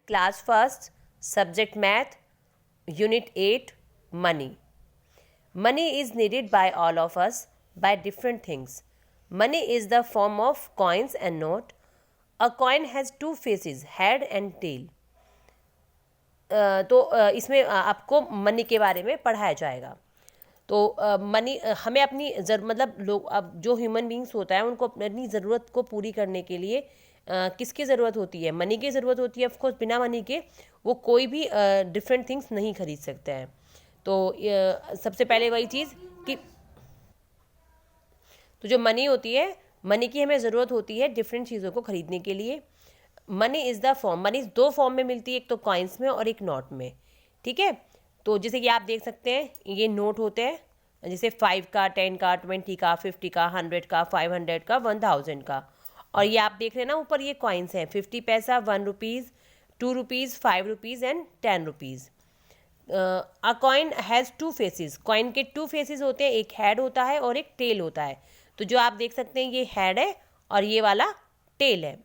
Class first, subject math, unit 8, money. Money is needed by all of us by different things. Money is the form of coins and note. A coin has two faces, head and tail. तो इसमें आपको money के बारे में पढ़ाया जाएगा. तो money हमें अपनी मतलब लोग अब जो ह्यूमन बींग्स होता है उनको अपनी ज़रूरत को पूरी करने के लिए किसकी ज़रूरत होती है? मनी की ज़रूरत होती है. ऑफकोर्स बिना मनी के वो कोई भी डिफरेंट थिंग्स नहीं खरीद सकते हैं. तो सबसे पहले वही चीज़ कि तो जो मनी होती है, मनी की हमें ज़रूरत होती है डिफरेंट चीज़ों को खरीदने के लिए. Money is the form, money दो फॉर्म में मिलती है, एक तो कॉइन्स में और एक नोट में. ठीक है. तो जैसे कि आप देख सकते हैं ये नोट होते हैं, जैसे 5 का, 10 का, 20 का, 50 का, 100 का, 500 का, 1000 का. और ये आप देख रहे हैं ना ऊपर, ये कॉइन्स हैं. 50 paisa, 1 rupees, 2 rupees, 5 rupees and 10 rupees. A coin has two faces. Coin के टू फेसेस होते हैं, एक हेड होता है और एक टेल होता है. तो जो आप देख सकते हैं ये हेड है और ये वाला टेल है.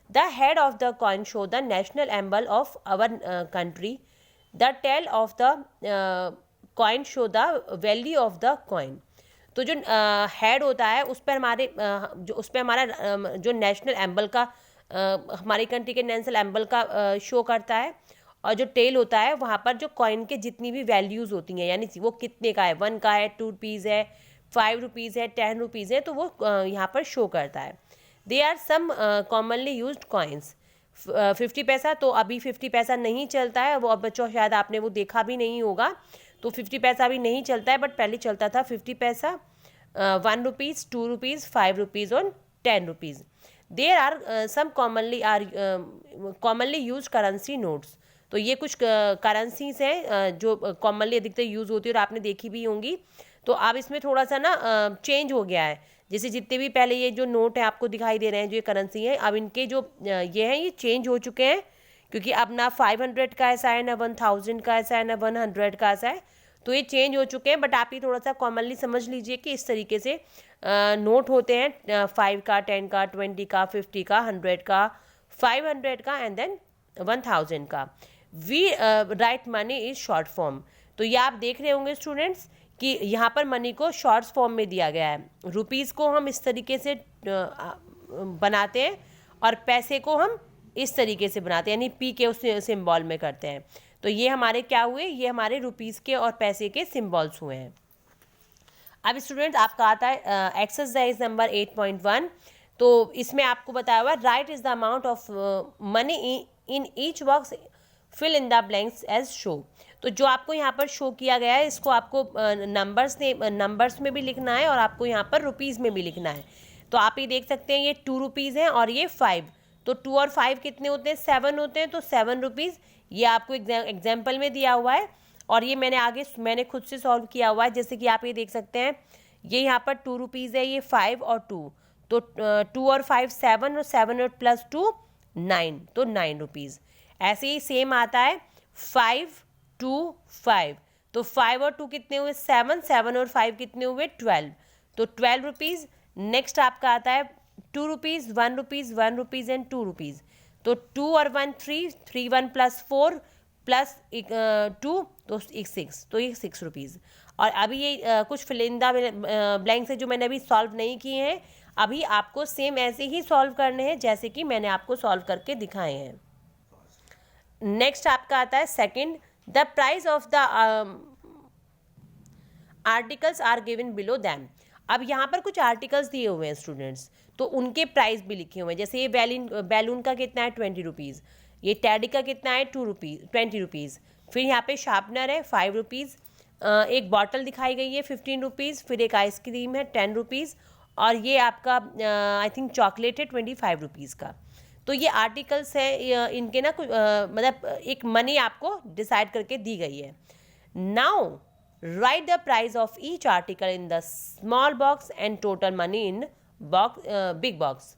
The head of the coin show the national emblem of our country. The tail of the coin show the value of the coin. तो जो हेड होता है उस पर हमारा जो नेशनल एम्बल का हमारी कंट्री के नेशनल एम्बल का शो करता है. और जो टेल होता है वहाँ पर जो कॉइन के जितनी भी वैल्यूज़ होती हैं, यानी वो कितने का है, 1 का है, 2 रुपीज़ है, 5 रुपीज़ है, 10 रुपीज़ है, तो वो यहाँ पर शो करता है. They are some commonly used coins. 50 paisa तो अभी 50 पैसा नहीं चलता है, वो अब बच्चों शायद आपने वो देखा भी नहीं होगा. तो 50 पैसा अभी नहीं चलता है, बट पहले चलता था 50 पैसा, 1 रुपीज़, 2 रुपीज़, 5 रुपीज़ और 10 rupees. There are some commonly use currency notes. तो ये कुछ करेंसीज हैं जो कॉमनली अधिकतर यूज़ होती है और आपने देखी भी होंगी. तो अब इसमें थोड़ा सा ना चेंज हो गया है. जैसे जितने भी पहले ये जो नोट है आपको दिखाई दे रहे हैं, जो ये करेंसी है, अब इनके जो ये हैं ये चेंज हो चुके हैं. क्योंकि अब ना 500 का ऐसा है, ना 1000 का ऐसा है, ना 100 का ऐसा है. तो ये चेंज हो चुके हैं. बट आप ये थोड़ा सा कॉमनली समझ लीजिए कि इस तरीके से नोट होते हैं 5 का, 10 का, 20 का, 50 का, 100 का, 500 का एंड देन 1000 का. We write money is short form. तो ये आप देख रहे होंगे स्टूडेंट्स कि यहाँ पर मनी को शॉर्ट फॉर्म में दिया गया है. रुपीज़ को हम इस तरीके से बनाते हैं और पैसे को हम इस तरीके से बनाते हैं, यानी पी के उस सिंबल में करते हैं. तो ये हमारे क्या हुए, ये हमारे रुपीज़ के और पैसे के सिंबल्स हुए हैं. अब स्टूडेंट आपका आता है एक्सरसाइज नंबर 8.1. तो इसमें आपको बताया हुआ write is the amount of money in each box, fill in the blanks as show. तो जो आपको यहाँ पर शो किया गया है इसको आपको नंबर्स में भी लिखना है और आपको यहाँ पर रुपीज़ में भी लिखना है. तो आप ये देख सकते हैं ये 2 रुपीज़ हैं और ये 5. तो 2 और 5 कितने होते हैं? 7 होते हैं. तो 7 रुपीज़ ये आपको एग्जाम्पल में दिया हुआ है और ये मैंने खुद से सॉल्व किया हुआ है. जैसे कि आप ये देख सकते हैं ये यहाँ पर 2 रुपीज़ है, ये 5 और 2. तो 2 और 5 7 और 7 और प्लस 2 9. तो 9 रुपीज़. ऐसे ही सेम आता है 5 2 5. तो 5 और 2 कितने हुए? 7. 7 और 5 कितने हुए? 12. तो 12 रुपीज़. नेक्स्ट आपका आता है 2 rupees, 1 rupees, 1 rupees and 2 rupees. तो 2 और 1 3, 3 1 प्लस 4 प्लस 2 तो 6. तो ये 6 रुपीज़. और अभी ये कुछ फिलिंदा ब्लैंक्स है जो मैंने अभी सॉल्व नहीं किए हैं. अभी आपको सेम ऐसे ही सॉल्व करने हैं जैसे कि मैंने आपको सॉल्व करके दिखाए हैं. नेक्स्ट आपका आता है second. The price of the articles are given below them. अब यहाँ पर कुछ आर्टिकल्स दिए हुए हैं स्टूडेंट्स, तो उनके प्राइस भी लिखे हुए हैं. जैसे ये बैलून का कितना है? 20 रुपीज़. ये टैडी का कितना है? 20 रुपीज़. फिर यहाँ पे शार्पनर है 5 रुपीज़. एक बॉटल दिखाई गई है 15 रुपीज़. फिर एक आइसक्रीम है 10 रुपीज़. और ये आपका आई थिंक चॉकलेट है 25 रुपीज़ का. तो ये आर्टिकल्स है, इनके ना कुछ मतलब एक मनी आपको डिसाइड करके दी गई है. Now right the price of each article in the small box and total money in big box.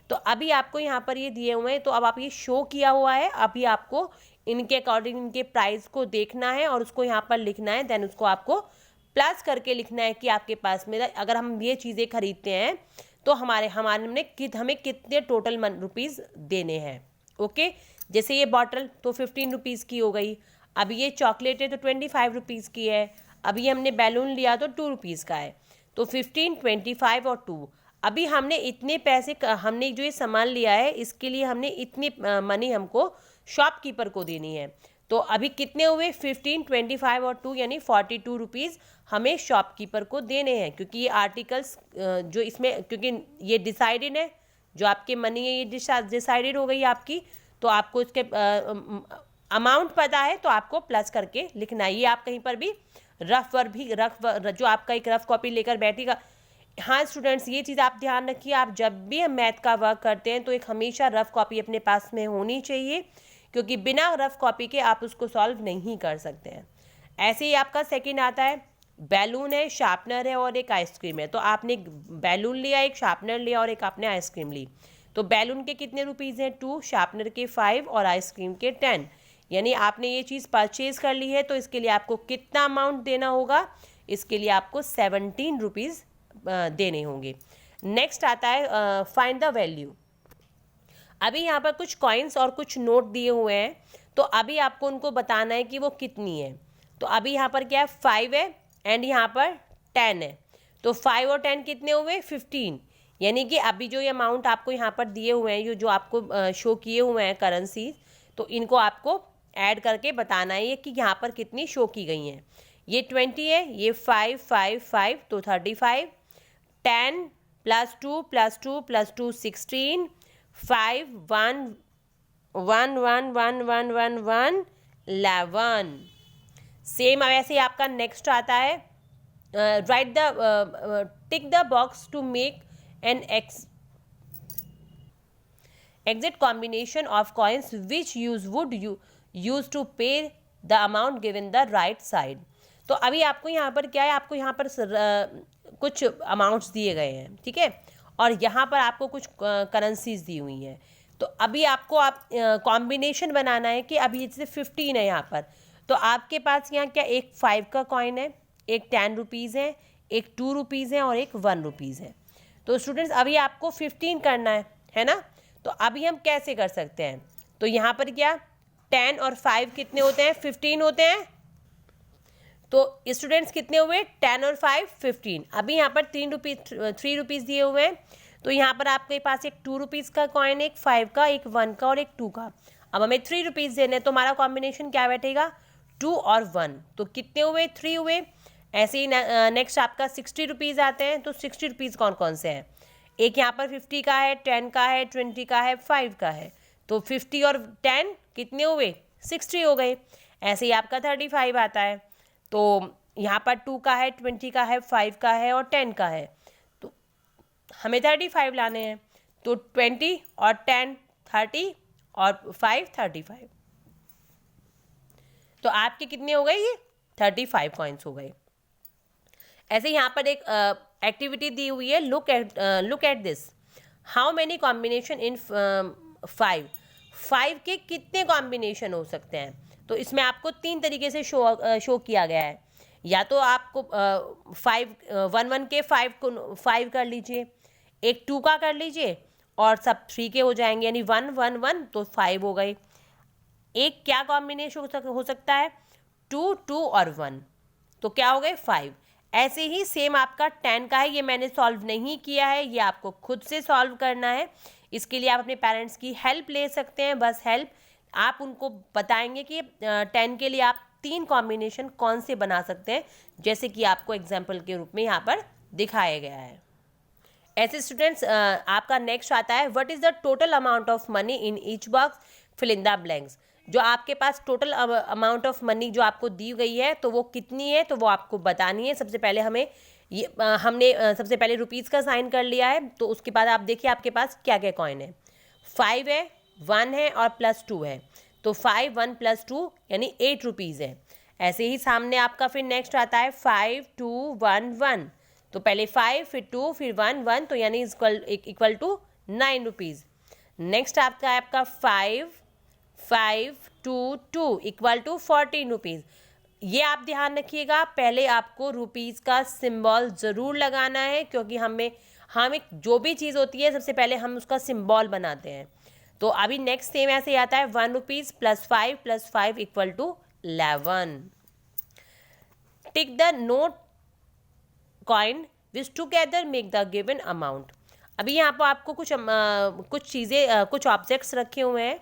तो अभी आपको यहाँ पर ये दिए हुए हैं, तो अब आप ये शो किया हुआ है. अभी आपको इनके अकॉर्डिंग इनके प्राइस को देखना है और उसको यहाँ पर लिखना है. देन उसको आपको प्लस करके लिखना है कि आपके पास में अगर हम ये चीज़ें खरीदते हैं तो हमें कितने टोटल रुपीज़ देने हैं. ओके, जैसे ये बॉटल तो 15 रुपीज़ की हो गई, अब ये चॉकलेट है तो 25 रुपीज़ की है, अभी हमने बैलून लिया तो 2 रुपीज़ का है, तो 15, 25 और 2। अभी हमने इतने पैसे हमने जो ये सामान लिया है इसके लिए हमने इतनी मनी हमको शॉपकीपर को देनी है। तो अभी कितने हुए 15, 25 और 2 यानी 42 रुपीज़ हमें शॉपकीपर को देने हैं, क्योंकि ये आर्टिकल्स जो इसमें क्योंकि ये डिसाइडेड है, जो आपके मनी है ये डिसाइडेड हो गई आपकी, तो आपको इसके अमाउंट पता है तो आपको प्लस करके लिखना है। ये आप कहीं पर भी जो आपका एक रफ कॉपी लेकर बैठेगा। हाँ स्टूडेंट्स, ये चीज़ आप ध्यान रखिए, आप जब भी हम मैथ का वर्क करते हैं तो एक हमेशा रफ कॉपी अपने पास में होनी चाहिए, क्योंकि बिना रफ कॉपी के आप उसको सॉल्व नहीं कर सकते हैं। ऐसे ही आपका सेकंड आता है, बैलून है, शार्पनर है और एक आइसक्रीम है। तो आपने एक बैलून लिया, एक शार्पनर लिया और एक आपने आइसक्रीम ली। तो बैलून के कितने रुपीज़ हैं 2, शार्पनर के 5 और आइसक्रीम के 10। यानी आपने ये चीज़ परचेज कर ली है, तो इसके लिए आपको कितना अमाउंट देना होगा, इसके लिए आपको 17 रुपीज़ देने होंगे। नेक्स्ट आता है फाइंड द वैल्यू। अभी यहाँ पर कुछ कॉइन्स और कुछ नोट दिए हुए हैं, तो अभी आपको उनको बताना है कि वो कितनी है। तो अभी यहाँ पर क्या है 5 है एंड यहाँ पर 10 है, तो 5 और 10 कितने हुए 15। यानी कि अभी जो ये अमाउंट आपको यहाँ पर दिए हुए हैं, जो आपको शो किए हुए हैं करेंसी, तो इनको आपको ऐड करके बताना है कि यहाँ पर कितनी शो की गई हैं। ये 20 है, ये 5, 5, 5 तो 35, 10 + 2 + 2 + 2 16, 5 1 1 1 1 1 1 1 11। सेम वैसे ही आपका नेक्स्ट आता है, write the tick the box to make an exact combination of coins which would use to pay the amount given the right side। तो अभी आपको यहाँ पर क्या है, आपको यहाँ पर कुछ अमाउंट्स दिए गए हैं, ठीक है, और यहाँ पर आपको कुछ करेंसीज दी हुई हैं। तो अभी आपको कॉम्बिनेशन बनाना है कि अभी जैसे 15 है यहाँ पर, तो आपके पास यहाँ क्या एक 5 का कॉइन है, एक 10 रुपीज़ है, एक 2 रुपीज़ है और एक 1 रुपीज़ है। तो स्टूडेंट्स अभी आपको 15 करना है ना। तो अभी हम कैसे कर सकते हैं, तो यहाँ पर क्या 10 और 5 कितने होते हैं 15 होते हैं। तो स्टूडेंट्स कितने हुए 10 और 5 15। अभी यहाँ पर 3 रुपीज़ दिए हुए हैं, तो यहाँ पर आपके पास एक 2 रुपीज़ का कॉइन, एक 5 का, एक 1 का और एक 2 का। अब हमें 3 रुपीज़ देने हैं, तो हमारा कॉम्बिनेशन क्या बैठेगा 2 और 1, तो कितने हुए 3 हुए। ऐसे ही नेक्स्ट आपका 60 रुपीज़ आते हैं, तो 60 रुपीज़ कौन कौन से हैं, एक यहाँ पर 50 का है, 10 का है, 20 का है, 5 का है, तो 50 और 10 कितने हुए 60 हो गए। ऐसे ही आपका 35 आता है, तो यहाँ पर 2 का है, 20 का है, 5 का है और 10 का है, तो हमें 35 लाने हैं। तो 20 और 10 30 और 5 35, तो आपके कितने हो गए ये 35 कॉइन्स हो गए। ऐसे यहाँ पर एक एक्टिविटी दी हुई है, look at this, how many combination in 5 के कितने कॉम्बिनेशन हो सकते हैं। तो इसमें आपको 3 तरीके से शो किया गया है, या तो आपको 1 के 5 कर लीजिए, एक 2 का कर लीजिए और सब 3 के हो जाएंगे, यानी 1 1 1 तो 5 हो गए। एक क्या कॉम्बिनेशन हो सकता है 2 2 और 1, तो क्या हो गए 5। ऐसे ही सेम आपका 10 का है, ये मैंने सॉल्व नहीं किया है, ये आपको खुद से सॉल्व करना है। इसके लिए आप अपने पेरेंट्स की हेल्प ले सकते हैं, बस हेल्प, आप उनको बताएंगे कि 10 के लिए आप 3 कॉम्बिनेशन कौन से बना सकते हैं, जैसे कि आपको एग्जाम्पल के रूप में यहाँ पर दिखाया गया है। ऐसे स्टूडेंट्स आपका नेक्स्ट आता है, what is the total amount of money in each box, fill in the blanks. जो आपके पास टोटल अमाउंट ऑफ मनी जो आपको दी गई है, तो वो कितनी है, तो वो आपको बतानी है। सबसे पहले हमने सबसे पहले रुपीज़ का साइन कर लिया है, तो उसके बाद आप देखिए आपके पास क्या क्या कॉइन है, 5 है, 1 है और +2 है, तो 5 1 +2 यानी 8 रुपीज़ है। ऐसे ही सामने आपका फिर नेक्स्ट आता है 5 2 1 1, तो पहले 5 फिर 2 फिर 1 1, तो यानी इक्वल टू 9 रुपीज़। नेक्स्ट आपका 5 5 2 2 इक्वल टू 14 रुपीज़। ये आप ध्यान रखिएगा, पहले आपको रुपीज़ का सिंबल ज़रूर लगाना है, क्योंकि हमें जो भी चीज़ होती है सबसे पहले हम उसका सिंबल बनाते हैं। तो अभी नेक्स्ट सेम ऐसे आता है 1 rupees +5 + 5 = 11. Tick the note coin which together make the given amount. अभी यहाँ पर आपको कुछ चीज़ें कुछ ऑब्जेक्ट्स रखे हुए हैं,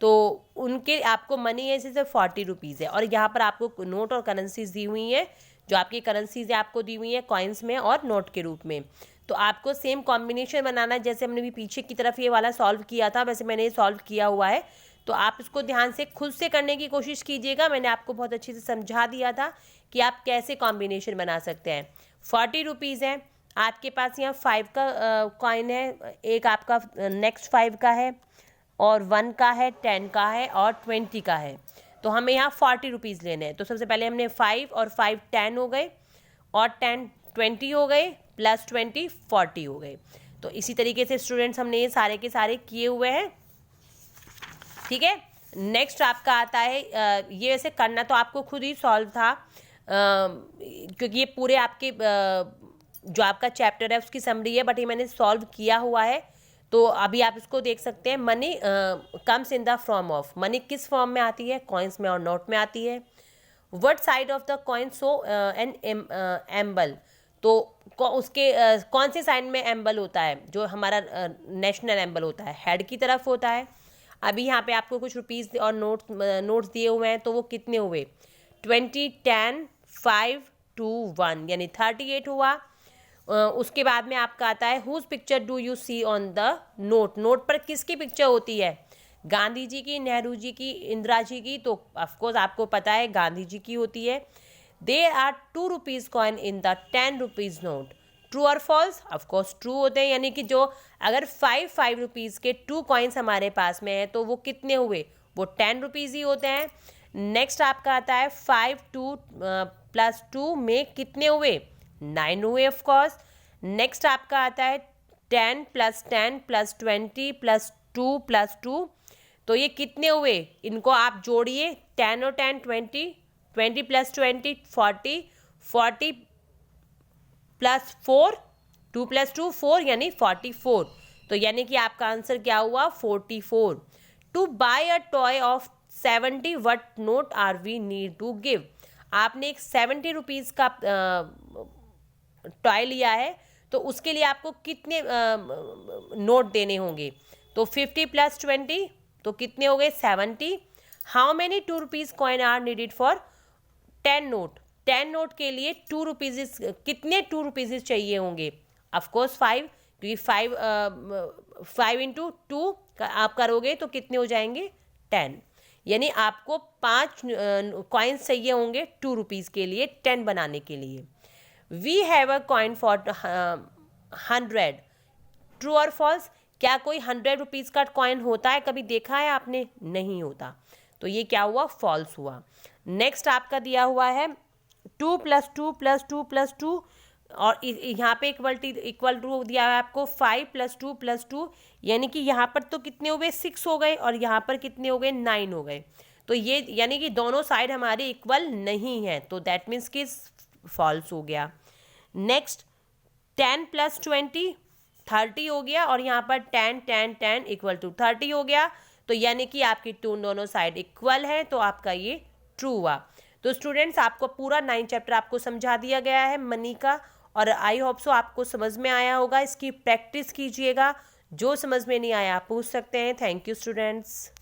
तो उनके आपको मनी है जैसे 40 रुपीज़ है, और यहाँ पर आपको नोट और करेंसीज दी हुई हैं. जो आपकी करेंसीज है आपको दी हुई है कॉइन्स में और नोट के रूप में. तो आपको सेम कॉम्बिनेशन बनाना है, जैसे हमने भी पीछे की तरफ ये वाला सॉल्व किया था वैसे मैंने ये सॉल्व किया हुआ है. तो आप इसको ध्यान से खुद से करने की कोशिश कीजिएगा. मैंने आपको बहुत अच्छे से समझा दिया था कि आप कैसे कॉम्बिनेशन बना सकते हैं. 40 रुपीज़ है आपके पास, यहाँ 5 का कॉइन है, एक आपका नेक्स्ट 5 का है और 1 का है, 10 का है और 20 का है. तो हमें यहाँ 40 रुपीज़ लेने हैं. तो सबसे पहले हमने 5 और 5 10 हो गए, और 10 20 हो गए, +20 40 हो गए. तो इसी तरीके से स्टूडेंट्स हमने ये सारे के सारे किए हुए हैं. ठीक है. नेक्स्ट आपका आता है, ये वैसे करना तो आपको खुद ही सॉल्व था, क्योंकि ये पूरे आपके जो आपका चैप्टर है उसकी समरी है, बट ये मैंने सॉल्व किया हुआ है. तो अभी आप इसको देख सकते हैं. Money comes in the form of, money किस फॉर्म में आती है? कॉइन्स में और नोट में आती है. What side of the coin so an emblem. तो उसके कौन से साइड में एम्बल होता है? जो हमारा नेशनल एम्बल होता है हेड की तरफ होता है. अभी यहाँ पे आपको कुछ रुपीज़ और नोट्स दिए हुए हैं, तो वो कितने हुए? 20 10 5 2 1 यानी 38 हुआ. उसके बाद में आपका आता है whose picture do you see on the note. Note पर किसकी पिक्चर होती है? गांधी जी की, नेहरू जी की, इंदिरा जी की. तो ऑफकोर्स आपको पता है गांधी जी की होती है. There are 2 rupees coin in the 10 rupees note. True और फॉल्स? ऑफकोर्स ट्रू होते हैं, यानी कि जो अगर 5 रुपीज़ के 2 कॉइन्स हमारे पास में है तो वो कितने हुए? वो 10 रुपीज़ ही होते हैं. नेक्स्ट आपका आता है 5 2 + 2 में कितने हुए? 9 हुए ऑफकोर्स. नेक्स्ट आपका आता है 10 + 10 + 20 + 2 + 2. तो ये कितने हुए? इनको आप जोड़िए, 10 और 10 20, 20 + 20 40, 40 + 4, 2 + 2 4 यानी 44. तो यानी कि आपका आंसर क्या हुआ? 44. To buy a toy of 70 what note are we need to give. आपने एक 70 रुपीज़ का टॉय लिया है, तो उसके लिए आपको कितने नोट देने होंगे? तो 50 + 20 तो कितने हो गए? 70. How many 2 rupees coin are needed for 10 note. 10 note के लिए 2 रुपीज़ कितने 2 रुपीज़ चाहिए होंगे? ऑफकोर्स 5, क्योंकि 5 × 2 आप करोगे तो कितने हो जाएंगे? 10. यानी आपको 5 कॉइन्स चाहिए होंगे 2 रुपीज़ के लिए 10 बनाने के लिए. We have a coin for 100. True और फॉल्स? क्या कोई 100 रुपीज़ का कॉइन होता है? कभी देखा है आपने? नहीं होता. तो ये क्या हुआ? फॉल्स हुआ. नेक्स्ट आपका दिया हुआ है 2 + 2 + 2 + 2, और यहाँ पे इक्वल टू दिया है आपको 5 + 2 + 2, यानी कि यहाँ पर तो कितने हो गए? 6 हो गए, और यहाँ पर कितने हो गए? 9 हो गए. तो ये यानी कि दोनों साइड हमारे इक्वल नहीं है, तो दैट मीन्स कि फॉल्स हो गया. नेक्स्ट 10 + 20 30 हो गया, और यहाँ पर 10 10 10 = 30 हो गया. तो यानी कि आपकी दोनों साइड इक्वल है, तो आपका ये ट्रू हुआ. तो स्टूडेंट्स आपको पूरा 9 चैप्टर आपको समझा दिया गया है मनी का, और आई होप सो आपको समझ में आया होगा. इसकी प्रैक्टिस कीजिएगा. जो समझ में नहीं आया आप पूछ सकते हैं. Thank you students.